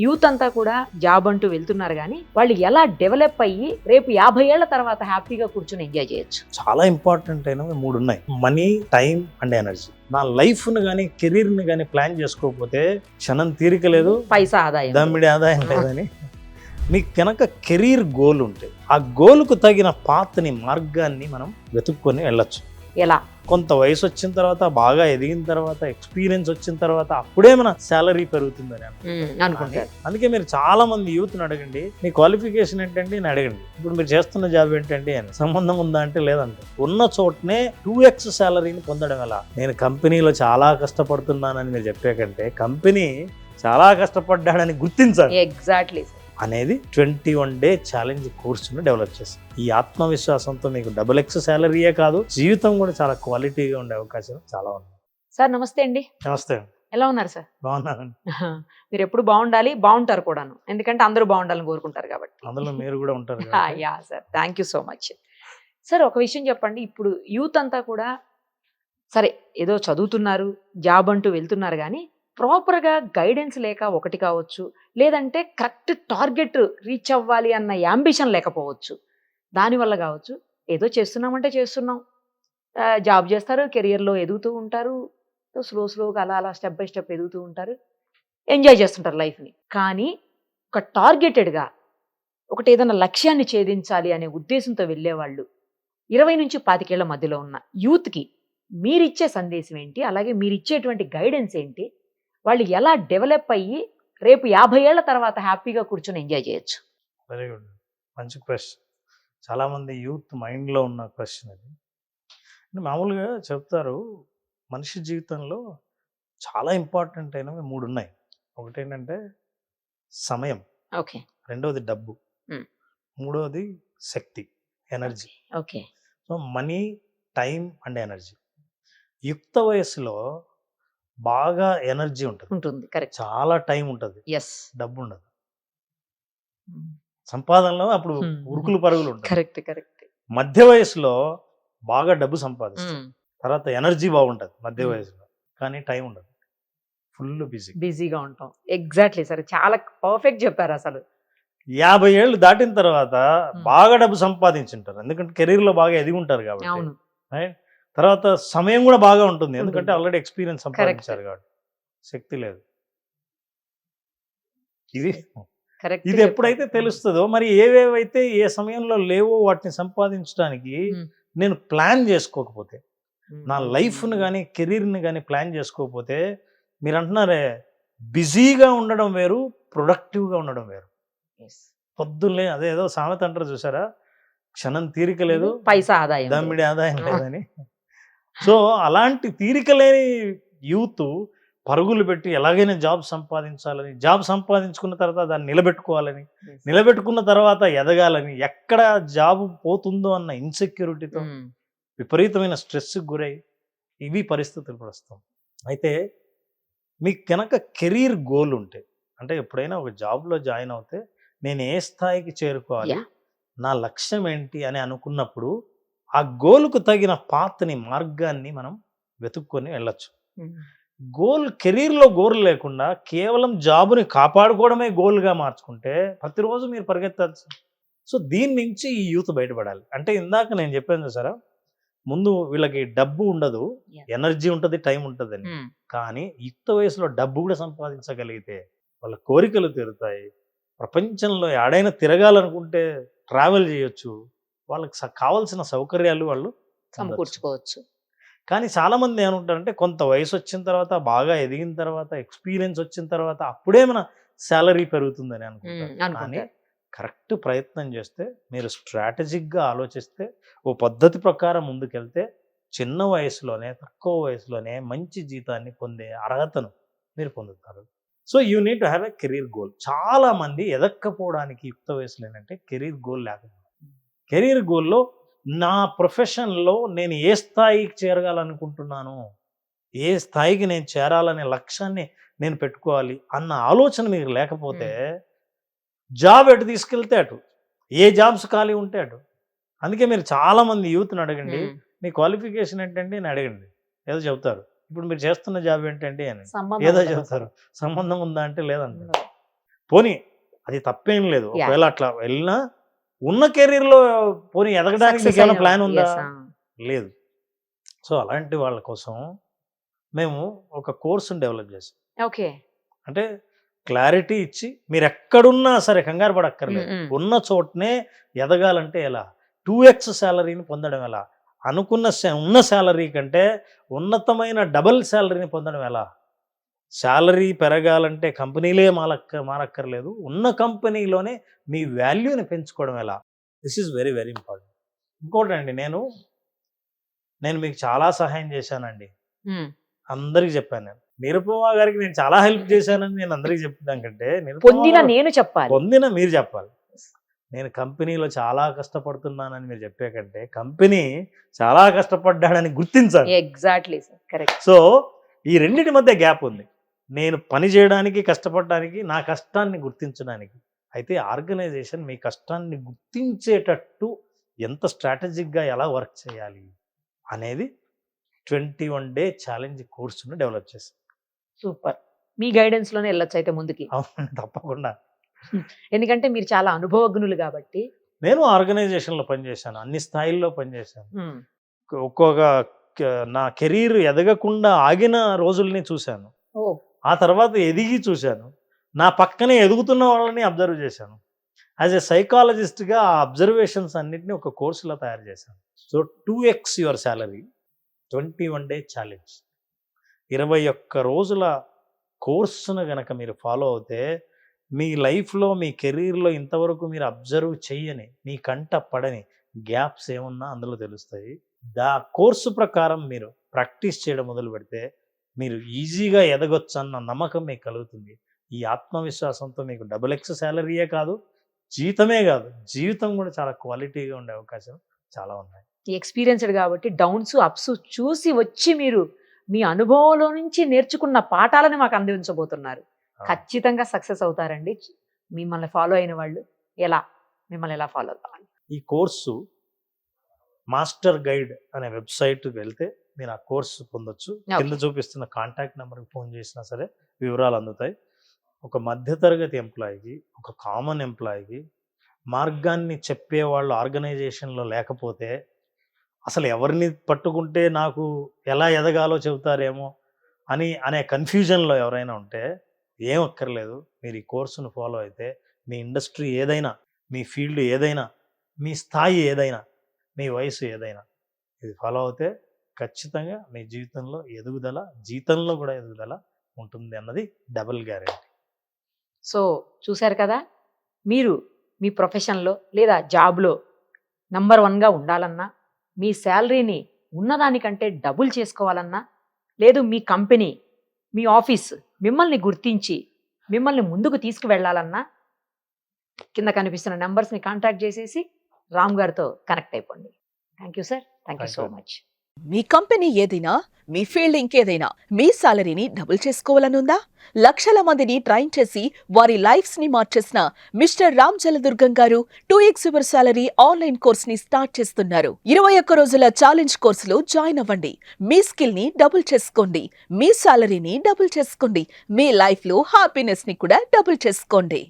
Youth అంతా కూడా job అంటూ వెళ్తున్నారు కానీ వాళ్ళు ఎలా డెవలప్ అయ్యి రేపు 50 ఏళ్ల తర్వాత హ్యాపీగా కూర్చొని ఎంజాయ్ చేయొచ్చు. చాలా ఇంపార్టెంట్ అయినవి 3 ఉన్నాయి. Money, time and energy. నా లైఫ్ను కానీ కెరీర్ని కానీ ప్లాన్ చేసుకోకపోతే క్షణం తీరిక లేదు, పైసా ఆదాయం దమ్మిడి ఆదాయం లేదని. మీకు కనుక కెరీర్ గోల్ ఉంటే ఆ గోల్కు తగిన పాత్ని మార్గాన్ని మనం వెతుక్కొని వెళ్ళొచ్చు. ఎలా కొంత వయసు వచ్చిన తర్వాత, బాగా ఎదిగిన తర్వాత, ఎక్స్పీరియన్స్ వచ్చిన తర్వాత అప్పుడే మన శాలరీ పెరుగుతుందని అనుకుంటారు. అందుకే మీరు చాలా మంది యూత్ని అడగండి, మీ క్వాలిఫికేషన్ ఏంటండి అని అడగండి, ఇప్పుడు మీరు చేస్తున్న జాబ్ ఏంటండి అని. సంబంధం ఉందా అంటే లేదంటే. ఉన్న చోటనే 2x శాలరీని పొందడం ఎలా. నేను కంపెనీలో చాలా కష్టపడుతున్నానని మీరు చెప్పే కంటే కంపెనీ చాలా కష్టపడ్డాడని గుర్తించాలి. ఎగ్జాక్ట్లీ అనేది 21 డే ఛాలెంజ్ కోర్సును డెవలప్ చేస్తాం. ఈ ఆత్మవిశ్వాసంతో మీకు XX శాలరీయే కాదు, జీవితం కూడా చాలా క్వాలిటీగా ఉండే అవకాశం చాలా ఉంది. సార్ నమస్తే అండి. నమస్తే. ఎలా ఉన్నారు సార్? బాగున్నానండి. మీరు ఎప్పుడు బాగుండాలి, బాగుంటారు కూడాను, ఎందుకంటే అందరూ బాగుండాలని కోరుకుంటారు కాబట్టి. అందులో మీరు కూడా ఉంటారు. Yeah sir, thank you so much. Sir ఒక విషయం చెప్పండి, ఇప్పుడు యూత్ అంతా కూడా సరే ఏదో చదువుతున్నారు, జాబ్ అంటూ వెళ్తున్నారు కానీ ప్రాపర్గా గైడెన్స్ లేక ఒకటి కావచ్చు, లేదంటే కరెక్ట్ టార్గెట్ రీచ్ అవ్వాలి అన్న యాంబిషన్ లేకపోవచ్చు. దానివల్ల కావచ్చు, ఏదో చేస్తున్నామంటే చేస్తున్నాం, జాబ్ చేస్తారు, కెరియర్లో ఎదుగుతూ ఉంటారు, స్లోగా అలా స్టెప్ బై స్టెప్ ఎదుగుతూ ఉంటారు, ఎంజాయ్ చేస్తుంటారు లైఫ్ని. కానీ ఒక టార్గెటెడ్గా ఒకటి ఏదైనా లక్ష్యాన్ని ఛేదించాలి అనే ఉద్దేశంతో వెళ్ళేవాళ్ళు 20 నుంచి 25 ఏళ్ల మధ్యలో ఉన్న యూత్కి మీరిచ్చే సందేశం ఏంటి, అలాగే మీరిచ్చేటువంటి గైడెన్స్ ఏంటి, వాళ్ళు ఎలా డెవలప్ అయ్యి రేపు 50 ఏళ్ల తర్వాత హ్యాపీగా కూర్చొని ఎంజాయ్ చేయొచ్చు? వెరీ గుడ్, మంచి క్వశ్చన్. చాలామంది యూత్ మైండ్లో ఉన్న క్వశ్చన్ అది. మామూలుగా చెప్తారు, మనిషి జీవితంలో చాలా ఇంపార్టెంట్ అయినవి 3 ఉన్నాయి. ఒకటి ఏంటంటే సమయం, ఓకే, రెండవది డబ్బు, మూడవది శక్తి, energy. Okay. So money, time and energy. యుక్త వయసులో బాగా ఎనర్జీ ఉంటుంది, కరెక్ట్, చాలా టైం ఉంటుంది, ఎస్, డబ్బు ఉండదు. సంపాదనలో అప్పుడు ఉరుకులు పరుగులు ఉంటాయి. Correct correct. మధ్య వయసులో బాగా డబ్బు సంపాదిస్తాం, తర్వాత ఎనర్జీ బాగుంటుంది మధ్య వయసులో, కానీ టైం ఉండదు, ఫుల్ బిజీగా ఉంటాం. ఎగ్జాక్ట్లీ సార్, చాలా పర్ఫెక్ట్ చెప్పారు. అసలు 50 ఏళ్ళు దాటిన తర్వాత బాగా డబ్బు సంపాదించుంటారు, ఎందుకంటే కెరీర్లో బాగా ఎదిగి ఉంటారు కాబట్టి. అవును. రైట్. తర్వాత సమయం కూడా బాగా ఉంటుంది, ఎందుకంటే ఆల్రెడీ ఎక్స్పీరియన్స్ సంపాదించారు కాబట్టి. శక్తి లేదు. ఇది ఎప్పుడైతే తెలుస్తుందో, మరి ఏవేవైతే ఏ సమయంలో లేవో వాటిని సంపాదించడానికి నేను ప్లాన్ చేసుకోకపోతే, నా లైఫ్ను కానీ కెరీర్ని కానీ ప్లాన్ చేసుకోకపోతే, మీరు అంటున్నారే బిజీగా ఉండడం వేరు, ప్రొడక్టివ్గా ఉండడం వేరు. పొద్దున్నే అదేదో సామెత అంటారు చూసారా, క్షణం తీరిక లేదు, పైసా ఆదాయం, దమ్మిడి ఆదాయం లేదని. సో అలాంటి తీరిక లేని యూత్ పరుగులు పెట్టి ఎలాగైనా జాబ్ సంపాదించాలని, జాబ్ సంపాదించుకున్న తర్వాత దాన్ని నిలబెట్టుకోవాలని, నిలబెట్టుకున్న తర్వాత ఎదగాలని, ఎక్కడ జాబ్ పోతుందో అన్న ఇన్సెక్యూరిటీతో విపరీతమైన స్ట్రెస్కి గురై ఇవి పరిస్థితులు ప్రస్తుతం. అయితే మీకు కనుక కెరీర్ గోల్ ఉంటే, అంటే ఎప్పుడైనా ఒక జాబ్లో జాయిన్ అవుతే నేను ఏ స్థాయికి చేరుకోవాలి, నా లక్ష్యం ఏంటి అని అనుకున్నప్పుడు ఆ గోల్కు తగిన పాత్ని మార్గాన్ని మనం వెతుక్కొని వెళ్ళొచ్చు. కెరీర్లో గోల్ లేకుండా కేవలం జాబుని కాపాడుకోవడమే గోల్గా మార్చుకుంటే ప్రతిరోజు మీరు పరిగెత్తాల్సి. సో దీని నుంచి ఈ యూత్ బయటపడాలి. అంటే ఇందాక నేను చెప్పాను చూసారా, ముందు వీళ్ళకి డబ్బు ఉండదు, ఎనర్జీ ఉంటుంది, టైం ఉంటుందని. కానీ యుక్త వయసులో డబ్బు కూడా సంపాదించగలిగితే వాళ్ళ కోరికలు తీరుతాయి, ప్రపంచంలో ఎడైనా తిరగాలనుకుంటే ట్రావెల్ చేయొచ్చు, వాళ్ళకి కావాల్సిన సౌకర్యాలు వాళ్ళు సమకూర్చుకోవచ్చు. కానీ చాలామంది ఏమంటారంటే కొంత వయసు వచ్చిన తర్వాత, బాగా ఎదిగిన తర్వాత, ఎక్స్పీరియన్స్ వచ్చిన తర్వాత అప్పుడే మన శాలరీ పెరుగుతుందని అనుకుంటారు. కానీ కరెక్ట్ ప్రయత్నం చేస్తే, మీరు స్ట్రాటజిక్గా ఆలోచిస్తే, ఓ పద్ధతి ప్రకారం ముందుకెళ్తే చిన్న వయసులోనే, తక్కువ వయసులోనే మంచి జీతాన్ని పొందే అర్హతను మీరు పొందుతారు. So you need to have a career goal. చాలామంది ఎదక్కపోవడానికి యుక్త వయసులో ఏంటంటే కెరీర్ గోల్ లేకుండా. కెరీర్ గోల్లో నా ప్రొఫెషన్లో నేను ఏ స్థాయికి చేరగాలనుకుంటున్నాను, ఏ స్థాయికి నేను చేరాలనే లక్ష్యాన్ని నేను పెట్టుకోవాలి అన్న ఆలోచన మీకు లేకపోతే, జాబ్ ఎటు తీసుకెళ్తే అటు, ఏ జాబ్స్ ఖాళీ ఉంటే అటు. అందుకే మీరు చాలామంది యూత్ని అడగండి, మీ క్వాలిఫికేషన్ ఏంటండి అని అడగండి, ఏదో చెప్తారు. ఇప్పుడు మీరు చేస్తున్న జాబ్ ఏంటండి అని ఏదో చెప్తారు. సంబంధం ఉందా అంటే లేదంటారు. పోనీ అది తప్పేం లేదు. Yeah. ఒకవేళ అట్లా వెళ్ళినా ఉన్న కెరీర్లో పోనీ ఎదగడానికి Success మీకు ఏమైనా అయిన ప్లాన్ వాళ్ళు. ఉందా? Yes, లేదు. సో అలాంటి వాళ్ళ కోసం మేము ఒక కోర్సుని డెవలప్ చేసాం. ఓకే. అంటే క్లారిటీ ఇచ్చి మీరు ఎక్కడున్నా సరే కంగారు పడక్కర్లేదు. ఉన్న చోటనే ఎదగాలంటే ఎలా, 2x శాలరీని పొందడం ఎలా, అనుకున్న ఉన్న శాలరీ కంటే ఉన్నతమైన డబల్ శాలరీని పొందడం ఎలా, శాలరీ పెరగాలంటే కంపెనీలే మారక్కర్లేదు, ఉన్న కంపెనీలోనే మీ వాల్యూని పెంచుకోవడం ఎలా. This is very very important. ఇంకోటి అండి, నేను మీకు చాలా సహాయం చేశానండి, అందరికి చెప్పాను. నేను నిరుపమ గారికి నేను చాలా హెల్ప్ చేశానని నేను అందరికి చెప్పడం కంటే పొందిన మీరు చెప్పాలి. నేను కంపెనీలో చాలా కష్టపడుతున్నానని మీరు చెప్పే కంటే కంపెనీ చాలా కష్టపడ్డాడని గుర్తించాలి. Exactly sir, correct. సో ఈ రెండింటి మధ్య గ్యాప్ ఉంది. నేను పని చేయడానికి కష్టపడడానికి, నా కష్టాన్ని గుర్తించడానికి. అయితే ఆర్గనైజేషన్ మీ కష్టాన్ని గుర్తించేటట్టు ఎంత స్ట్రాటజిక్గా ఎలా వర్క్ చేయాలి అనేది 21 డే ఛాలెంజ్ కోర్సును డెవలప్ చేశాను. సూపర్. మీ గైడెన్స్ లోనే వెళ్ళొచ్చు అయితే ముందుకి. అవును, తప్పకుండా. ఎందుకంటే మీరు చాలా అనుభవజ్ఞులు కాబట్టి. నేను ఆర్గనైజేషన్లో పనిచేశాను, అన్ని స్థాయిల్లో పనిచేశాను. ఒక్కొక్క నా కెరీర్ ఎదగకుండా ఆగిన రోజుల్ని చూశాను, ఆ తర్వాత ఎదిగి చూశాను, నా పక్కనే ఎదుగుతున్న వాళ్ళని అబ్జర్వ్ చేశాను. యాజ్ ఎ సైకాలజిస్ట్గా ఆ అబ్జర్వేషన్స్ అన్నింటినీ ఒక కోర్సులో తయారు చేశాను. So 2x your salary 21 day challenge, 21 రోజుల కోర్సును కనుక మీరు ఫాలో అవుతే మీ లైఫ్లో, మీ కెరీర్లో ఇంతవరకు మీరు అబ్జర్వ్ చేయని, మీ కంట పడని గ్యాప్స్ ఏమున్నా అందులో తెలుస్తాయి. కోర్సు ప్రకారం మీరు ప్రాక్టీస్ చేయడం మొదలు పెడితే మీరు ఈజీగా ఎదగొచ్చు అన్న నమ్మకం మీకు కలుగుతుంది. ఈ ఆత్మవిశ్వాసంతో మీకు XX శాలరీయే కాదు, జీతమే కాదు, జీవితం కూడా చాలా క్వాలిటీగా ఉండే అవకాశం చాలా ఉన్నాయి. ఎక్స్పీరియన్స్డ్ కాబట్టి డౌన్స్ అప్స్ చూసి వచ్చి మీరు మీ అనుభవంలో నుంచి నేర్చుకున్న పాఠాలను మాకు అందించబోతున్నారు. ఖచ్చితంగా సక్సెస్ అవుతారండి. మిమ్మల్ని ఫాలో అయిన వాళ్ళు మిమ్మల్ని ఎలా ఫాలో అవ్వాలి? ఈ కోర్సు మాస్టర్ గైడ్ అనే వెబ్సైట్కి వెళ్తే మీరు ఆ కోర్సు పొందొచ్చు. కింద చూపిస్తున్న కాంటాక్ట్ నెంబర్కి ఫోన్ చేసినా సరే వివరాలు అందుతాయి. ఒక మధ్యతరగతి ఎంప్లాయీకి, ఒక కామన్ ఎంప్లాయీకి మార్గాన్ని చెప్పేవాళ్ళు ఆర్గనైజేషన్లో లేకపోతే అసలు ఎవరిని పట్టుకుంటే నాకు ఎలా ఎదగాలో చెబుతారేమో అనే కన్ఫ్యూజన్లో ఎవరైనా ఉంటే ఏం అక్కర్లేదు. మీరు ఈ కోర్సును ఫాలో అయితే మీ ఇండస్ట్రీ ఏదైనా, మీ ఫీల్డ్ ఏదైనా, మీ స్థాయి ఏదైనా, మీ వయసు ఏదైనా, ఇది ఫాలో అవుతే ఖచ్చితంగా మీ జీవితంలో ఎదుగుదల, జీతంలో కూడా ఎదుగుదల ఉంటుంది అన్నది డబుల్ గ్యారెంటీ. సో చూశారు కదా, మీరు మీ ప్రొఫెషన్లో లేదా జాబ్లో నంబర్ 1గా ఉండాలన్నా, మీ శాలరీని ఉన్నదానికంటే డబుల్ చేసుకోవాలన్నా, లేదు మీ కంపెనీ, మీ ఆఫీస్ మిమ్మల్ని గుర్తించి మిమ్మల్ని ముందుకు తీసుకువెళ్ళాలన్నా, కింద కనిపిస్తున్న నెంబర్స్ని కాంటాక్ట్ చేసేసి రామ్ గారితో కనెక్ట్ అయిపోండి. Thank you sir, thank you so much. Me company ఏదైనా, మీ ఫీల్డ్ ఇంకేదైనా, మీ సాలరీని డబుల్ చేసుకోవాలనుందా? లక్షల మందిని ట్రైన్ చేసి వారి లైఫ్స్ ని మార్చేసిన మిస్టర్ రామ్ జలదుర్గం గారు 2x your salary online course ని స్టార్ట్ చేస్తున్నారు. 21 రోజుల ఛాలెంజ్ కోర్సులో జాయిన్ అవ్వండి. మీ స్కిల్ ని డబుల్ చేసుకోండి, మీ సాలరీని డబుల్ చేసుకోండి, మీ లైఫ్ లో హ్యాపీనెస్ ని కూడా డబుల్ చేసుకోండి.